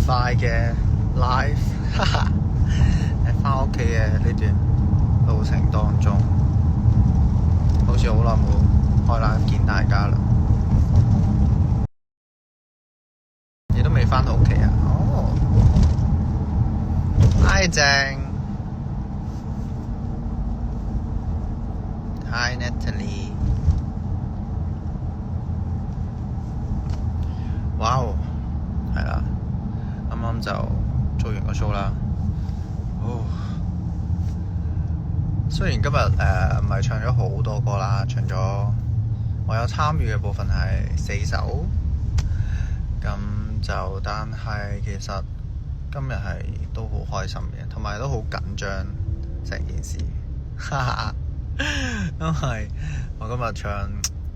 快嘅 live， 哈哈！喺返屋企嘅呢段路程當中，好似好耐冇開 live 見大家啦。你都未返到屋企啊？哦，Hi 正 ，Hi Natalie， 哇哦，係啦，啱啱就做完個 show 啦。哦，雖然今日唔係唱咗好多歌啦，唱咗我有參與嘅部分係4首，咁就但係其實今日係都好開心嘅，同埋都好緊張成件事，哈哈！因為我今日唱《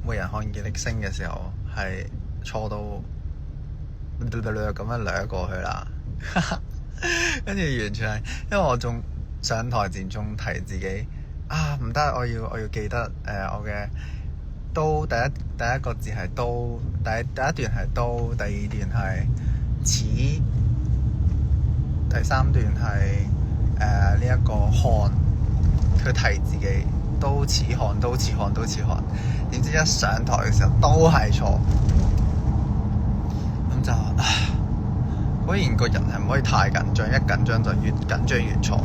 沒人看見的星》嘅時候係錯到咁樣掠過去啦，跟住完全係，因為我仲上台前仲提自己唔得，我要記得我嘅都第一個字係都，第一段係都，第二段係似，第三段係呢一個看，佢提自己都似看，都似看，都似看，點知一上台嘅時候都係錯，咁就果然個人係唔可以太緊張，一緊張就越緊張越錯。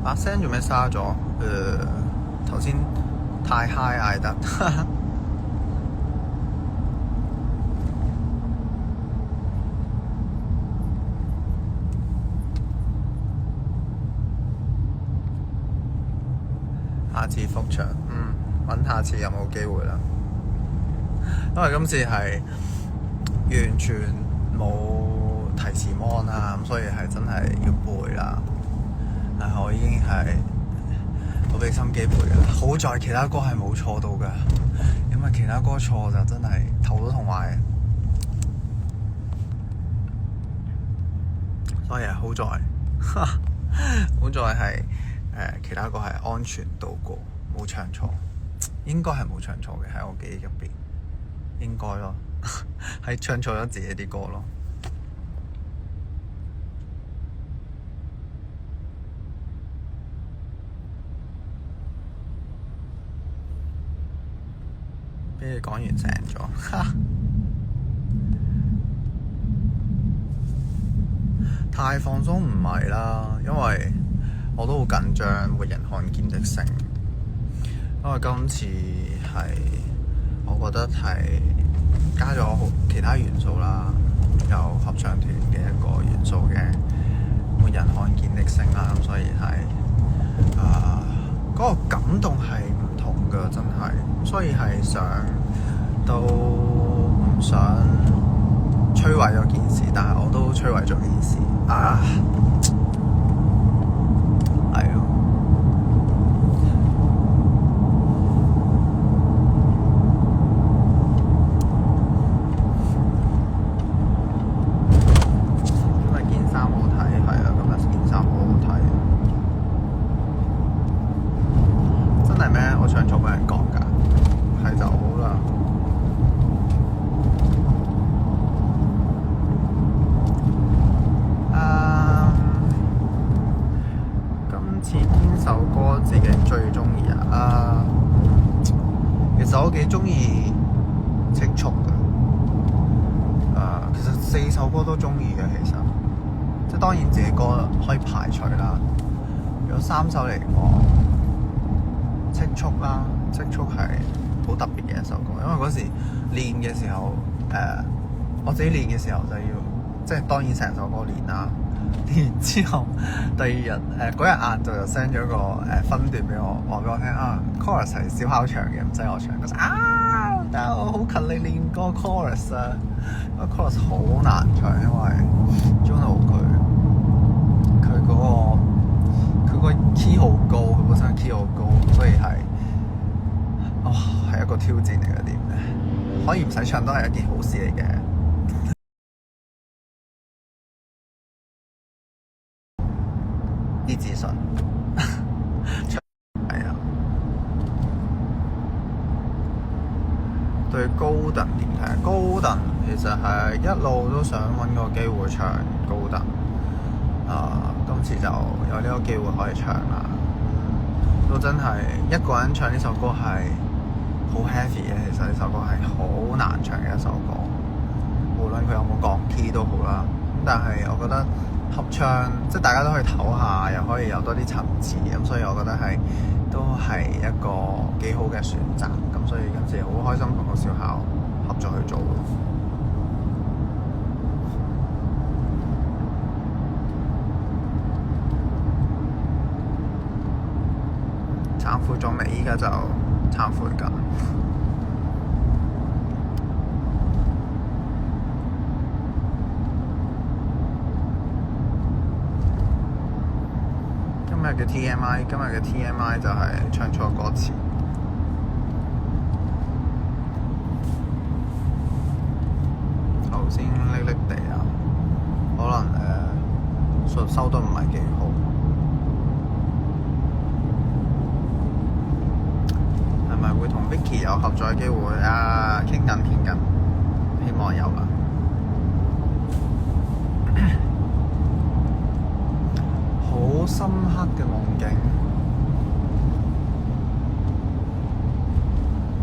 把聲做咩沙咗？頭先太 high 嗌得。下次復場，揾下次有冇機會啦。因為今次係完全冇提示 mon 啦，咁所以係真係要背啦。但係我已經係好俾心機背㗎啦。好在其他歌係冇錯到㗎，因為其他歌錯就真係頭都痛埋。所以係好在，好在係其他歌係安全度過，冇唱錯，應該係冇唱錯嘅，喺我記憶入邊，應該咯，係唱錯咗自己啲歌咯。俾你講完成咗，太放鬆唔係啦，因為我都好緊張，沒人看見的星。因為今次係我覺得係加咗好其他元素啦，有合唱團嘅一個元素嘅沒人看見的星啦，咁所以係嗰個感動係唔同㗎，真係。所以係想都唔想摧毀咗件事，但係我都摧毀咗件事啊！係咯，今日件衫好睇，係啊，今日件衫好好睇。真係咩？我唱錯俾人講㗎，係就好啦。今次邊首歌自己最鍾意啊？其實我幾鍾意《積蓄》嘅。其實4首歌都鍾意嘅，其實即係當然自己歌可以排除啦。如果3首嚟講，《積蓄》啦，《積蓄》係好特別嘅一首歌，因為嗰時練嘅時候，我自己練嘅時候就要即係當然成首歌練啦。練完之後，第二日嗰日晏晝就 send 咗個分段俾我，話俾我聽chorus 係小考場嘅，唔使我唱。嗰時但係我好勤力練個 chorus 啊，個 chorus 好難唱，因為 Juno 佢個 key 好高，佢本身 key 好高，所以係係一個挑戰嚟嘅點咧。可以唔使唱都係一件好事嚟嘅。啲自信係啊，對高登點睇？高登其實係一路都想揾個機會唱高登，今次就有呢個機會可以唱啦。都真係一個人唱呢首歌係好 heavy 嘅，其實呢首歌係好難唱嘅一首歌，無論佢有冇降 key 都好啦。但係我覺得合唱即係大家都可以唞下，又可以有多啲層次，咁所以我覺得都係一個幾好嘅選擇。咁所以今次好開心同個小巧合作去做。懺悔仲未，依家就懺悔緊。今日嘅 TMI 就係唱錯歌詞。頭先瀝瀝地啊，可能收得唔係幾好。係咪會同 Vicky 有合作嘅機會啊？傾緊，希望有啦。好深刻嘅夢境，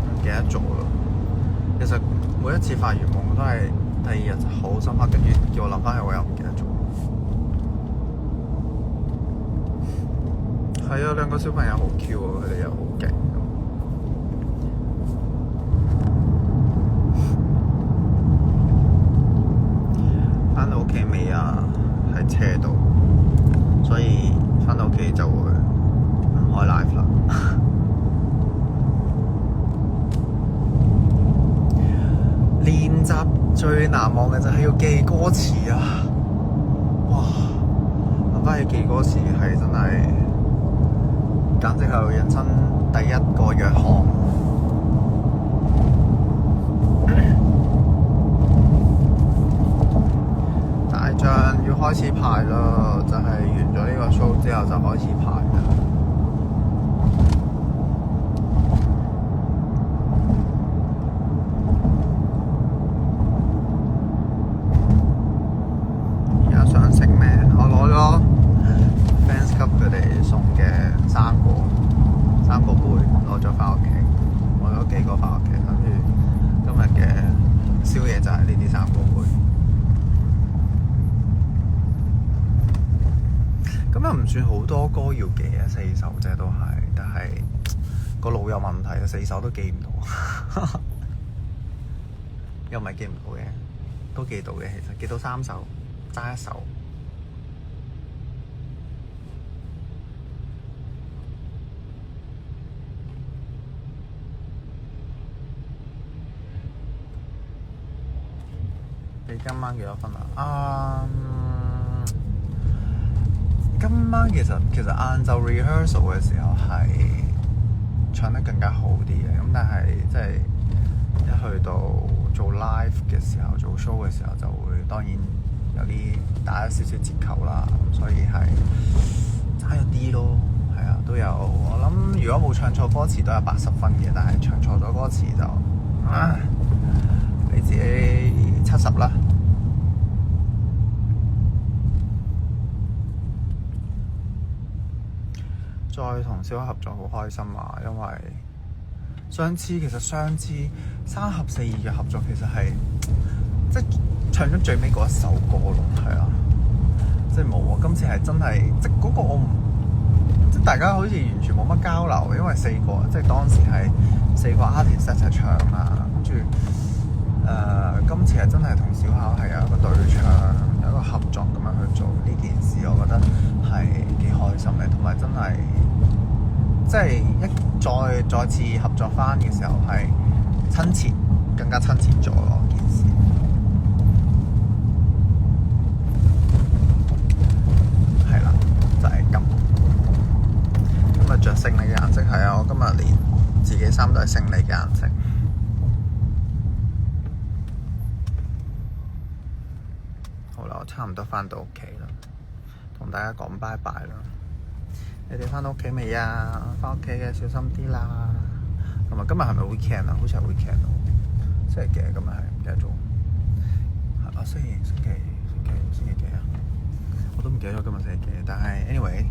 唔記得咗啦。其實每一次發完夢都係第二日就好深刻，跟住叫我諗翻起，我又唔記得咗。係啊，兩個小朋友好 Q 啊，佢哋又好勁。翻到屋企未啊？喺車度。所以返到屋企就會唔開 live 啦。練習最難忘嘅就係要記歌詞啊！哇，諗返起記歌詞係真係，簡直係人生第一個弱項。大象要開始排啦，就係完咗呢個 show 之後就開始排啦。而家想食咩？我攞咗 Fans Club 佢哋送嘅生果杯，攞咗返屋企，攞咗幾個返屋企，諗住今日嘅宵夜就係呢啲生果杯。咁又唔算好多歌要記啊，4首啫都係，但係個腦有問題啊，4首都記唔到，又唔係記唔到嘅，都記到嘅，其實記到3首，爭1首。你今晚幾多分啊？今晚其實晏晝 rehearsal 嘅時候係唱得更加好啲嘅，咁但係即係一去到做 live 嘅時候，做 show 嘅時候就會當然有啲打咗少少折扣啦，咁所以係差咗啲咯，係啊，都有。我諗如果冇唱錯歌詞都有80分嘅，但係唱錯咗歌詞就你自己70啦。再同小巧合作好開心啊！因為上次3合4二嘅合作其實係即係唱咗最尾嗰一首歌咯，係啊，即係冇啊！今次係真係即係嗰個我唔即係大家好似完全冇乜交流，因為4個即係當時係4個 artist 一齊唱啊，跟住今次係真係同小巧係有一個對唱，有一個合作咁樣去做呢件事，我覺得係幾開心嘅，同埋真係即係再次合作翻嘅時候係親切，更加親切咗咯件事。係啦，就係咁。今日着勝利嘅顏色係啊，我今日連自己衫都係勝利嘅顏色。好啦，我差唔多翻到屋企啦，同大家講拜拜啦。你哋翻到屋企未啊？翻屋企嘅小心啲啦。同埋今日係咪 weekend 啊？好似係 weekend 咯。星期幾今日係唔記得咗。係啊，星期幾啊？我都唔記得咗今日星期幾。但係 anyway，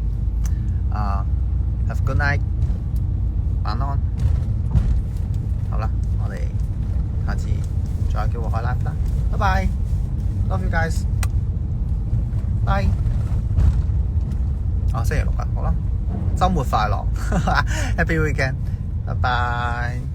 have a good night， 晚安。好啦，我哋下次再叫我開 live 啦。拜拜 ，love you guys， bye。星期六啊，好啦，週末快樂，Happy weekend， 拜拜。